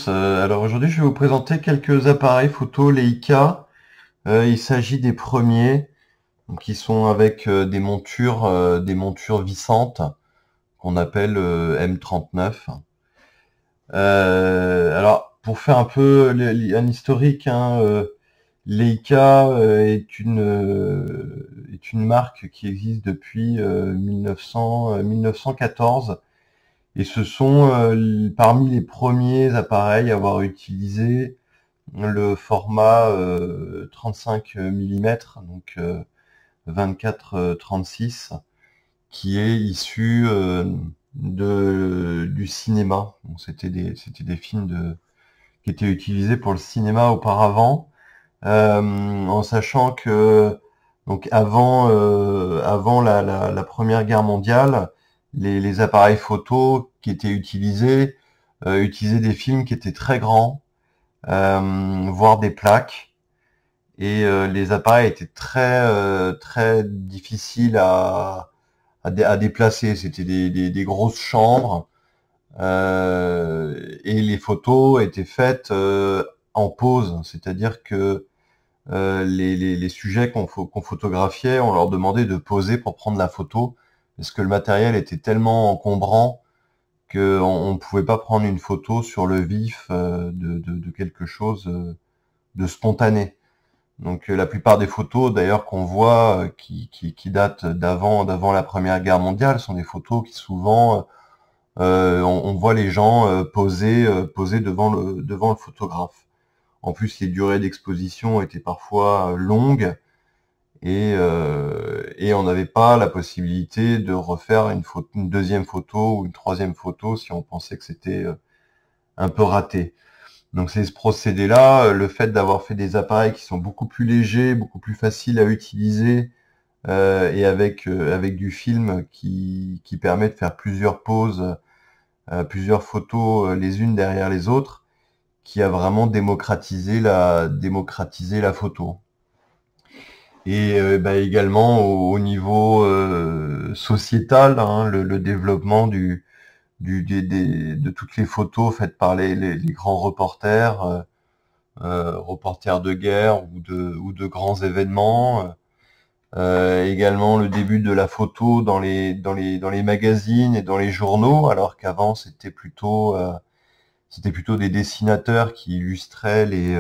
tous. Alors aujourd'hui, je vais vous présenter quelques appareils photo Leica. Il s'agit des premiers, donc qui sont avec des montures vissantes qu'on appelle M39. Alors, pour faire un peu un historique, hein, Leica est une marque qui existe depuis 1914. Et ce sont parmi les premiers appareils à avoir utilisé le format 35 mm, donc 24-36, qui est issu du cinéma. Donc c'était des films qui étaient utilisés pour le cinéma auparavant, en sachant que donc avant la Première Guerre mondiale, les appareils photo qui étaient utilisés utilisaient des films qui étaient très grands, voire des plaques, et les appareils étaient très difficiles à déplacer. C'était des grosses chambres, et les photos étaient faites en pose, c'est-à-dire que les sujets qu'on photographiait, on leur demandait de poser pour prendre la photo, parce que le matériel était tellement encombrant qu'on ne pouvait pas prendre une photo sur le vif de quelque chose de spontané. Donc la plupart des photos d'ailleurs qu'on voit qui datent d'avant la Première Guerre mondiale sont des photos qui souvent on voit les gens poser devant le photographe. En plus, les durées d'exposition étaient parfois longues, et on n'avait pas la possibilité de refaire une deuxième photo ou une troisième photo si on pensait que c'était un peu raté. Donc c'est ce procédé-là, le fait d'avoir fait des appareils qui sont beaucoup plus légers, beaucoup plus faciles à utiliser, et avec du film qui permet de faire plusieurs poses, plusieurs photos les unes derrière les autres, qui a vraiment démocratisé la photo. Et bah, également au niveau sociétal, hein, le développement de toutes les photos faites par les grands reporters, reporters de guerre ou de grands événements. Également le début de la photo dans les magazines et dans les journaux, alors qu'avant c'était plutôt des dessinateurs qui illustraient les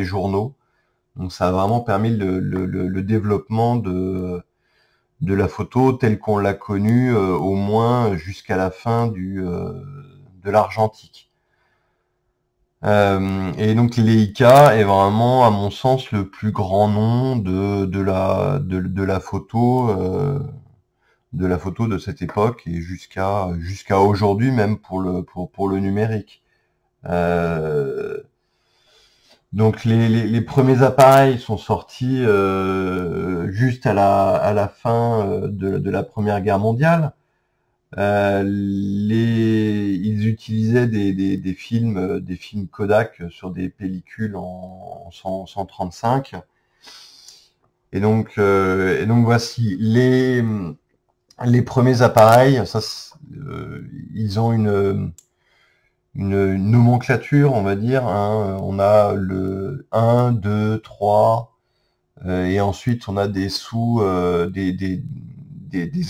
journaux. Donc ça a vraiment permis le développement de la photo telle qu'on l'a connue, au moins jusqu'à la fin de l'argentique. Et donc Leica est vraiment, à mon sens, le plus grand nom de la photo de cette époque, et jusqu'à aujourd'hui, même pour le numérique. Euh, donc les premiers appareils sont sortis juste à la fin de la Première Guerre mondiale. Ils utilisaient des films Kodak sur des pellicules en 135. Et donc voici les premiers appareils. Ils ont une nomenclature, on va dire, hein. On a le 1, 2, 3, et ensuite on a des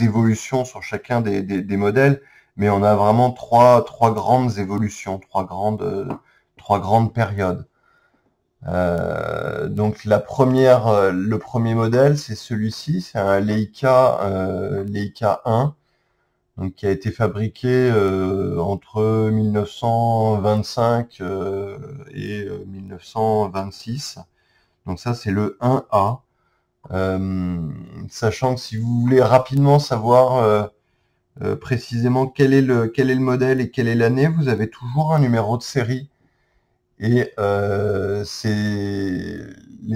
évolutions sur chacun des modèles, mais on a vraiment trois grandes évolutions, trois grandes périodes. Donc le premier modèle, c'est celui-ci, c'est un Leica 1, donc qui a été fabriqué entre 1925 et 1926. Donc ça, c'est le 1A. Sachant que si vous voulez rapidement savoir précisément quel est le modèle et quelle est l'année, vous avez toujours un numéro de série. Et les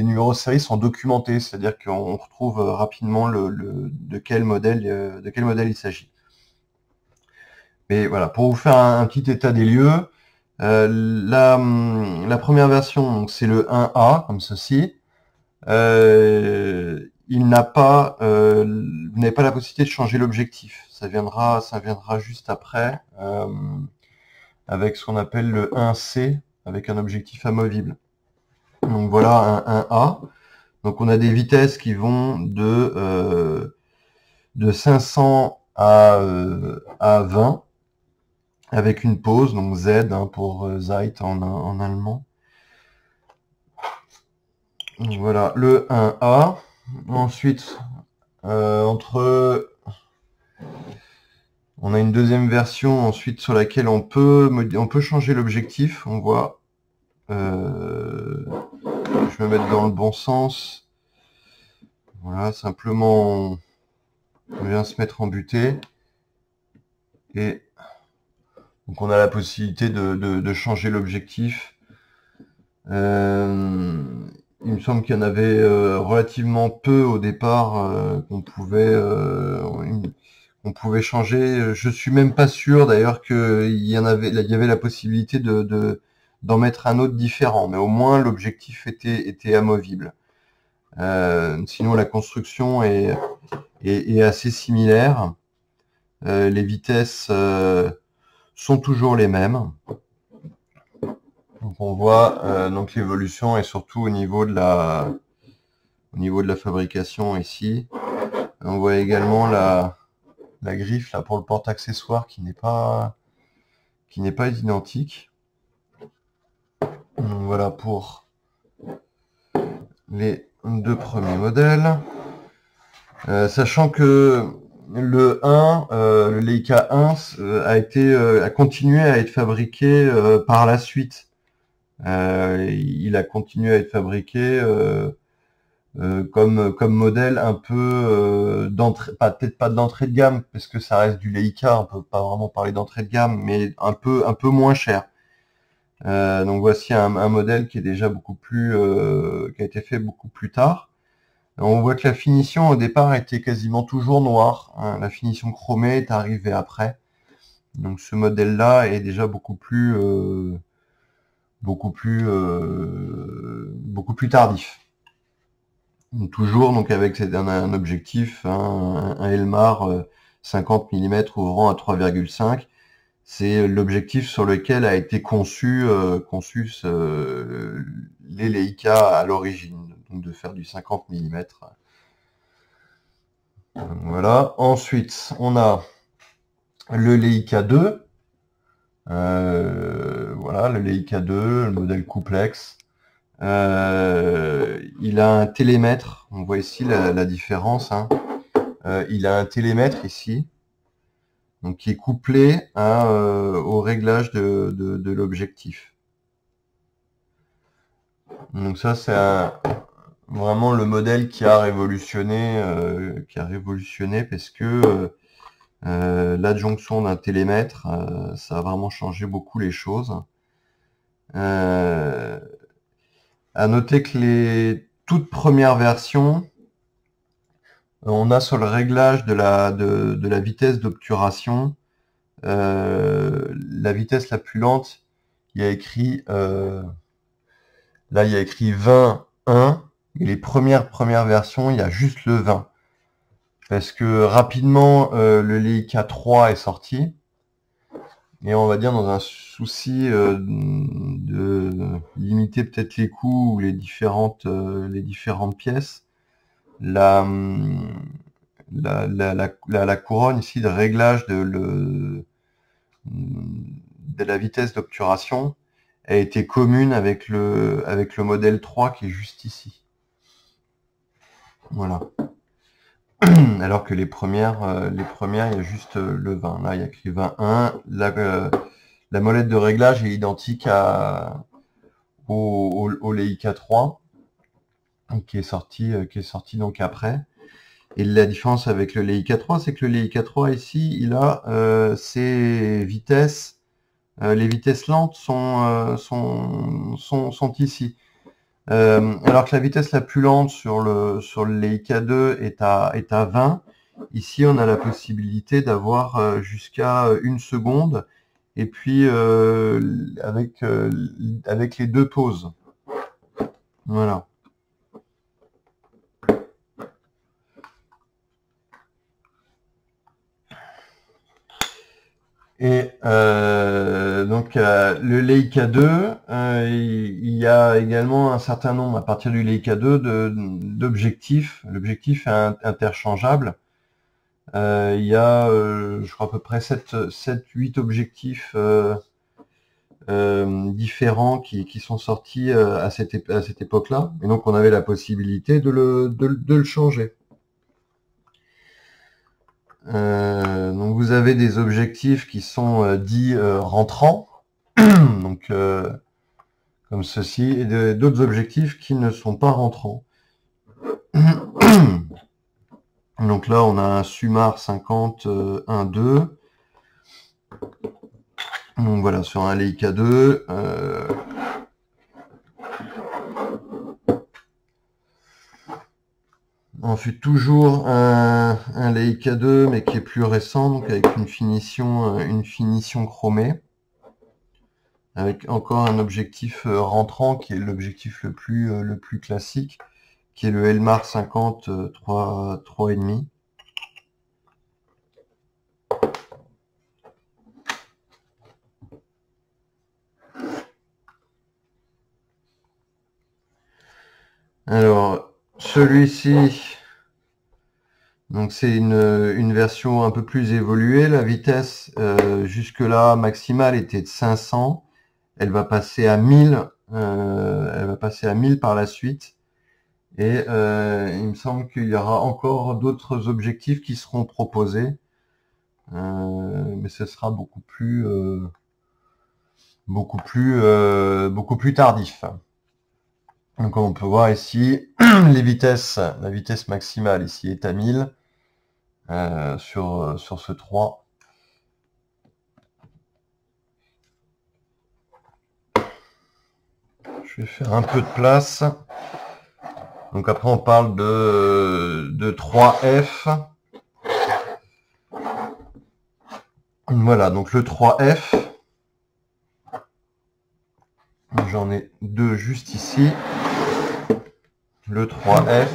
numéros de série sont documentés, c'est-à-dire qu'on retrouve rapidement de quel modèle il s'agit. Mais voilà, pour vous faire un petit état des lieux, la première version, donc c'est le 1A, comme ceci. Vous n'avez pas la possibilité de changer l'objectif. Ça viendra juste après. avec ce qu'on appelle le 1C, avec un objectif amovible. Donc voilà un 1A. Donc on a des vitesses qui vont de 500 à 20, avec une pause, donc Z hein, pour Zeit en allemand. Donc voilà le 1A. Ensuite, on a une deuxième version ensuite sur laquelle on peut changer l'objectif. On voit, je vais me mettre dans le bon sens. Voilà, simplement on vient se mettre en butée et donc on a la possibilité de changer l'objectif. Il me semble qu'il y en avait relativement peu au départ qu'on pouvait changer. Je suis même pas sûr d'ailleurs qu'il y avait la possibilité d'en mettre un autre différent, mais au moins l'objectif était amovible. Sinon la construction est assez similaire. Les vitesses sont toujours les mêmes. Donc on voit donc l'évolution et surtout au niveau de la fabrication ici. On voit également la griffe là pour le porte-accessoire qui n'est pas identique. Donc voilà pour les deux premiers modèles. Sachant que le 1, le Leica 1 a continué à être fabriqué par la suite. Il a continué à être fabriqué comme modèle un peu d'entrée, peut-être pas d'entrée de gamme, parce que ça reste du Leica, on peut pas vraiment parler d'entrée de gamme, mais un peu moins cher. Donc voici un modèle qui est déjà qui a été fait beaucoup plus tard. On voit que la finition au départ était quasiment toujours noire, hein. La finition chromée est arrivée après. Donc ce modèle-là est déjà beaucoup plus tardif. Donc, toujours donc avec un objectif, hein, un Elmar 50 mm ouvrant à 3,5. C'est l'objectif sur lequel a été conçu les Leica à l'origine, donc de faire du 50 mm. Voilà. Ensuite, on a le Leica 2. Voilà, le Leica 2, le modèle Couplex. Il a un télémètre. On voit ici la différence, hein. Il a un télémètre ici, donc qui est couplé au réglage de l'objectif. Donc ça, c'est vraiment le modèle qui a révolutionné, parce que l'adjonction d'un télémètre, ça a vraiment changé beaucoup les choses. À noter que les toutes premières versions, on a sur le réglage de la vitesse d'obturation, la vitesse la plus lente, il y a écrit là il y a écrit 20,1, et les premières versions, il y a juste le 20. Parce que rapidement le Leica 3 est sorti, et on va dire dans un souci de limiter peut-être les coûts ou les différentes pièces, la couronne ici de réglage de la vitesse d'obturation a été commune avec le modèle 3 qui est juste ici. Voilà. Alors que les premières, il y a juste le 20. Là, il y a écrit 21. La molette de réglage est identique au Leica 3, qui est sorti donc après. Et la différence avec le Leica 3, c'est que le Leica 3 ici, il a ses vitesses, les vitesses lentes sont ici. Alors que la vitesse la plus lente sur le Leica 2 est à 20. Ici, on a la possibilité d'avoir jusqu'à 1 seconde, et puis avec les deux pauses. Voilà. Et donc le Leica 2, il y a également un certain nombre, à partir du Leica 2, d'objectifs. L'objectif est interchangeable. Il y a, je crois, à peu près 8 objectifs différents qui sont sortis à cette époque-là. Et donc, on avait la possibilité de le changer. Donc, vous avez des objectifs qui sont dits rentrants, donc comme ceci, et d'autres objectifs qui ne sont pas rentrants. Donc là, on a un Sumar 50 1.2. Donc voilà, sur un Leica 2. Ensuite, toujours un Leica 2, mais qui est plus récent, donc avec une finition chromée. Avec encore un objectif rentrant, qui est l'objectif le plus classique, qui est le Elmar 50 3.5. Alors, celui-ci, donc c'est une version un peu plus évoluée. La vitesse jusque-là maximale était de 500. Elle va passer à 1000. Elle va passer à 1000 par la suite. Et il me semble qu'il y aura encore d'autres objectifs qui seront proposés, mais ce sera beaucoup plus tardif. Donc comme on peut voir ici, la vitesse maximale ici est à 1000 sur ce 3. Je vais faire un peu de place. Donc après on parle de 3F. Voilà, donc le 3F. J'en ai deux juste ici. Le 3F.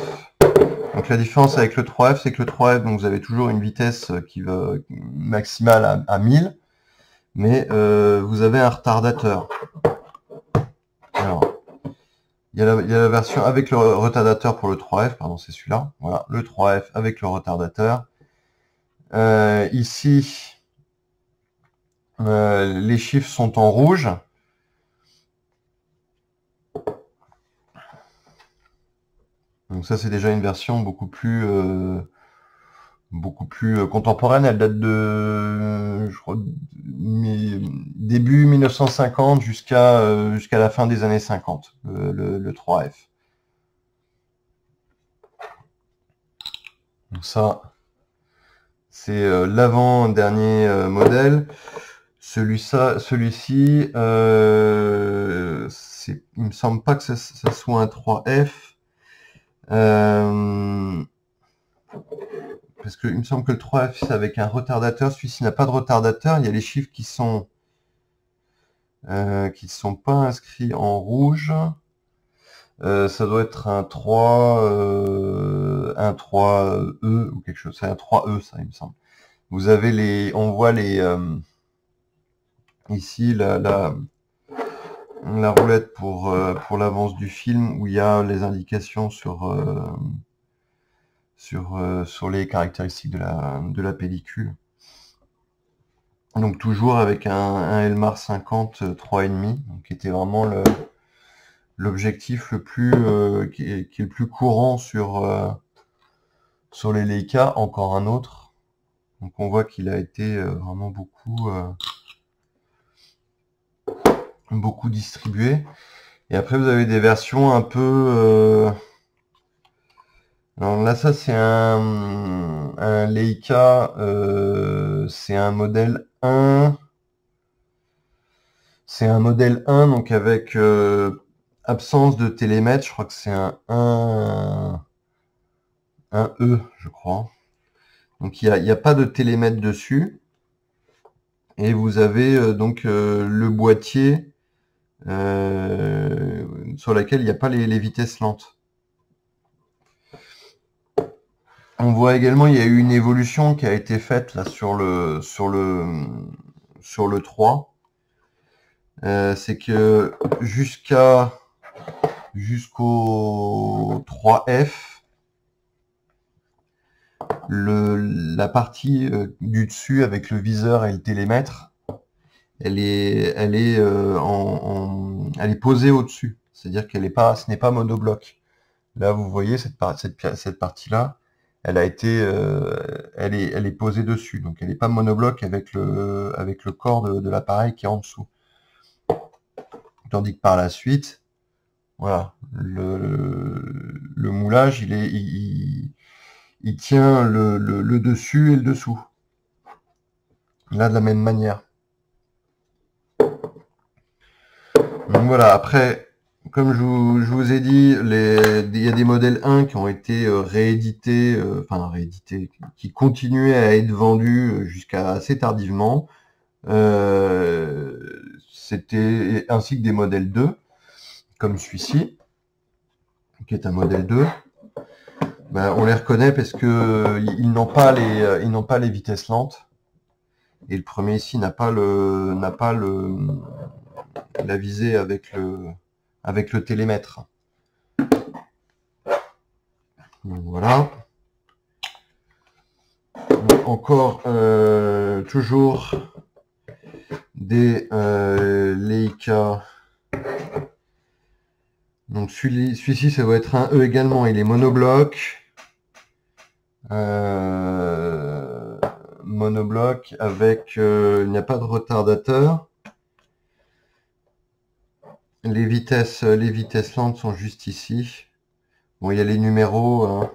Donc la différence avec le 3F, c'est que le 3F, donc vous avez toujours une vitesse qui va maximale à 1000, mais vous avez un retardateur. Alors, il y a la version avec le retardateur pour le 3F, pardon, c'est celui-là. Voilà, le 3F avec le retardateur. Ici, les chiffres sont en rouge. Donc ça, c'est déjà une version beaucoup plus contemporaine. Elle date de, je crois, début 1950 jusqu'à la fin des années 50, le 3F. Donc ça, c'est l'avant-dernier modèle. Celui-ci, il me semble pas que ça soit un 3F. Parce que il me semble que le 3F c'est avec un retardateur. Celui-ci n'a pas de retardateur. Il y a les chiffres qui sont pas inscrits en rouge. Ça doit être un 3E ou quelque chose. C'est un 3E, ça, il me semble. Vous avez on voit ici la roulette pour l'avance du film, où il y a les indications sur les caractéristiques de la pellicule. Donc toujours avec un Elmar 50 3.5, donc qui était vraiment l'objectif le plus qui est le plus courant sur les Leica. Encore un autre. Donc on voit qu'il a été vraiment beaucoup distribué. Et après vous avez des versions un peu alors là, ça c'est un Leica, c'est un modèle 1. C'est un modèle 1, donc avec absence de télémètre. Je crois que c'est un E, je crois. Donc il n'y a pas de télémètre dessus. Et vous avez donc le boîtier sur lequel il n'y a pas les vitesses lentes. On voit également il y a eu une évolution qui a été faite là sur sur le 3, c'est que jusqu'au 3F, la partie du dessus avec le viseur et le télémètre, elle est posée au-dessus. C'est-à-dire ce n'est pas monobloc. Là, vous voyez cette partie-là, elle est posée dessus. Donc, elle n'est pas monobloc avec le corps de l'appareil qui est en dessous. Tandis que par la suite, voilà, le moulage, il tient le dessus et le dessous. Là, de la même manière. Donc voilà, après, comme je vous ai dit, il y a des modèles 1 qui ont été réédités, qui continuaient à être vendus jusqu'à assez tardivement. C'était ainsi que des modèles 2, comme celui-ci, qui est un modèle 2. Ben, on les reconnaît parce que ils n'ont pas les vitesses lentes. Et le premier ici n'a pas la visée avec le télémètre. Donc voilà. Donc, encore toujours des Leica. Donc celui-ci, ça va être un E également. Il est monobloc. Monobloc avec il n'y a pas de retardateur. Les vitesses lentes sont juste ici. Bon, il y a les numéros, hein.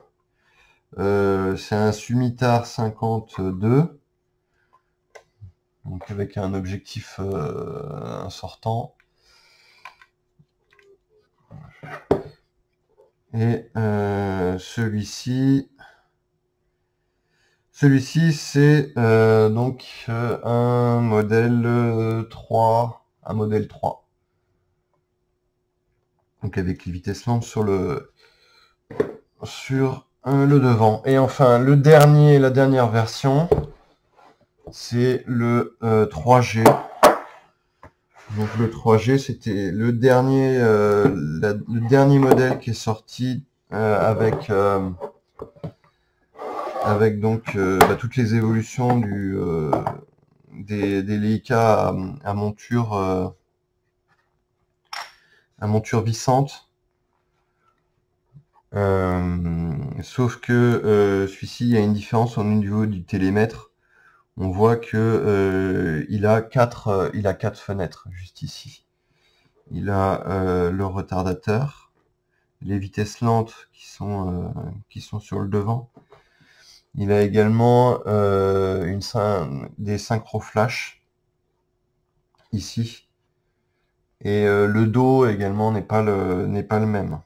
C'est un Sumitar 52, donc avec un objectif sortant. Et celui-ci c'est donc un modèle 3, donc avec les vitesses lentes sur le devant. Et enfin la dernière version, c'est le 3G. Donc le 3G, c'était le dernier modèle qui est sorti avec donc toutes les évolutions des Leica à monture vissante. Sauf que celui-ci, il y a une différence au niveau du télémètre. On voit que il a quatre fenêtres juste ici. Il a le retardateur, les vitesses lentes qui sont sur le devant. Il a également des synchro flash ici. Et le dos également n'est pas le même.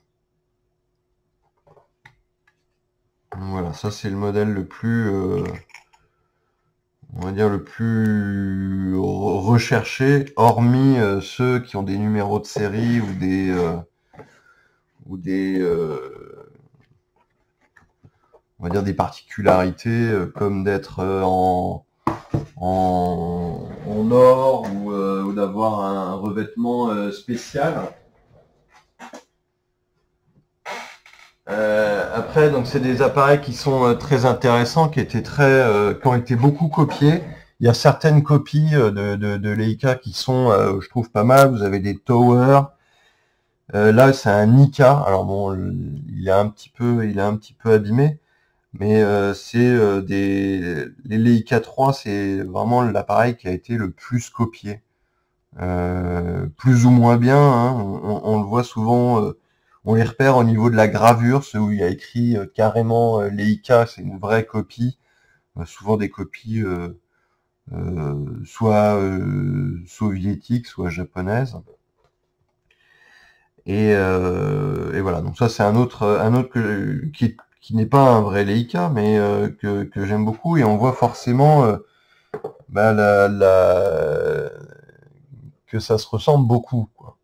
Voilà, ça c'est le modèle le plus on va dire le plus recherché, hormis ceux qui ont des numéros de série ou des on va dire des particularités comme d'être en or ou d'avoir un revêtement spécial. Après, donc c'est des appareils qui sont très intéressants, qui ont été beaucoup copiés. Il y a certaines copies de Leica qui sont, je trouve, pas mal. Vous avez des Tower. Là, c'est un Nikka. Alors bon, il est un petit peu abîmé, mais les Leica 3, c'est vraiment l'appareil qui a été le plus copié, plus ou moins bien, hein. On le voit souvent. On les repère au niveau de la gravure, ceux où il y a écrit carrément Leica, c'est une vraie copie, souvent des copies soit soviétiques, soit japonaises. Et voilà, donc ça c'est un autre qui n'est pas un vrai Leica, mais que j'aime beaucoup, et on voit forcément que ça se ressemble beaucoup, quoi.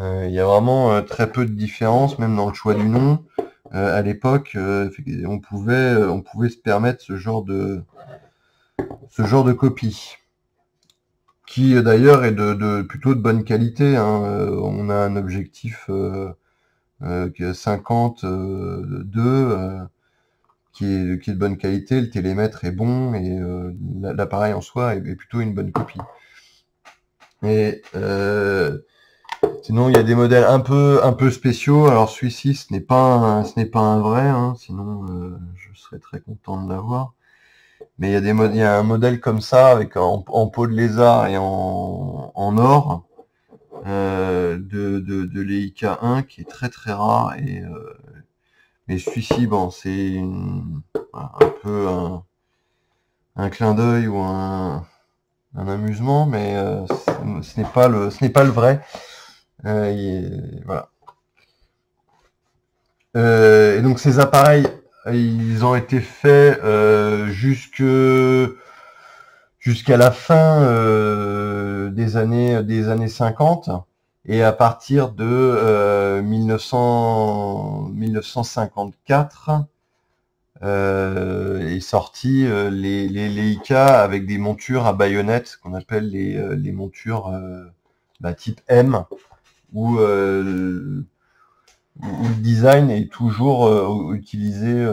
Il y a vraiment très peu de différence, même dans le choix du nom. À l'époque, on pouvait se permettre ce genre de copie. qui d'ailleurs est plutôt de bonne qualité, hein. On a un objectif qui est 52 qui est de bonne qualité, le télémètre est bon et l'appareil en soi est plutôt une bonne copie. Et sinon il y a des modèles un peu spéciaux. Alors celui-ci ce n'est pas un vrai, hein, sinon je serais très content de l'avoir. Mais il y a un modèle comme ça avec en peau de lézard et en or de l'Leica 1 qui est très très rare et mais celui-ci bon c'est un peu un clin d'œil ou un amusement, mais ce n'est pas le vrai. Voilà. Et donc ces appareils, ils ont été faits jusqu'à la fin des années 50, et à partir de 1954 est sorti les Leica avec des montures à baïonnette qu'on appelle les montures type M, où le design est toujours utilisé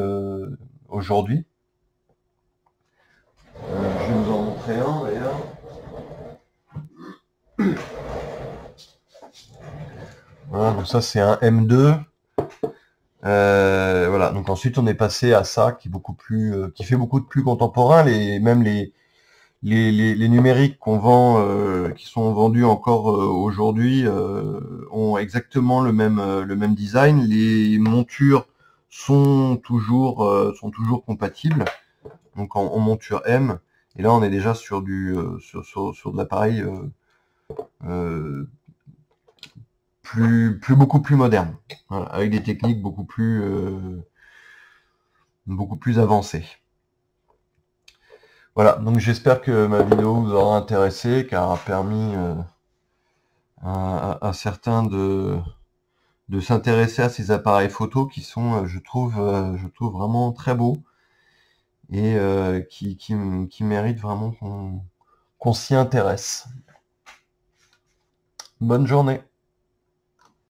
aujourd'hui. Je vais vous en montrer un d'ailleurs. Voilà, donc ça c'est un M2. Voilà, donc ensuite on est passé à ça qui est beaucoup plus, qui fait beaucoup de plus contemporain. Même les numériques qu'on vend, qui sont vendus encore aujourd'hui, ont exactement le même design. Les montures sont toujours compatibles, donc en monture M. Et là on est déjà sur sur de l'appareil beaucoup plus moderne, voilà, avec des techniques beaucoup plus avancées. Voilà, donc j'espère que ma vidéo vous aura intéressé, car a permis à certains de s'intéresser à ces appareils photo qui sont, je trouve vraiment très beaux et qui méritent vraiment qu'on s'y intéresse. Bonne journée.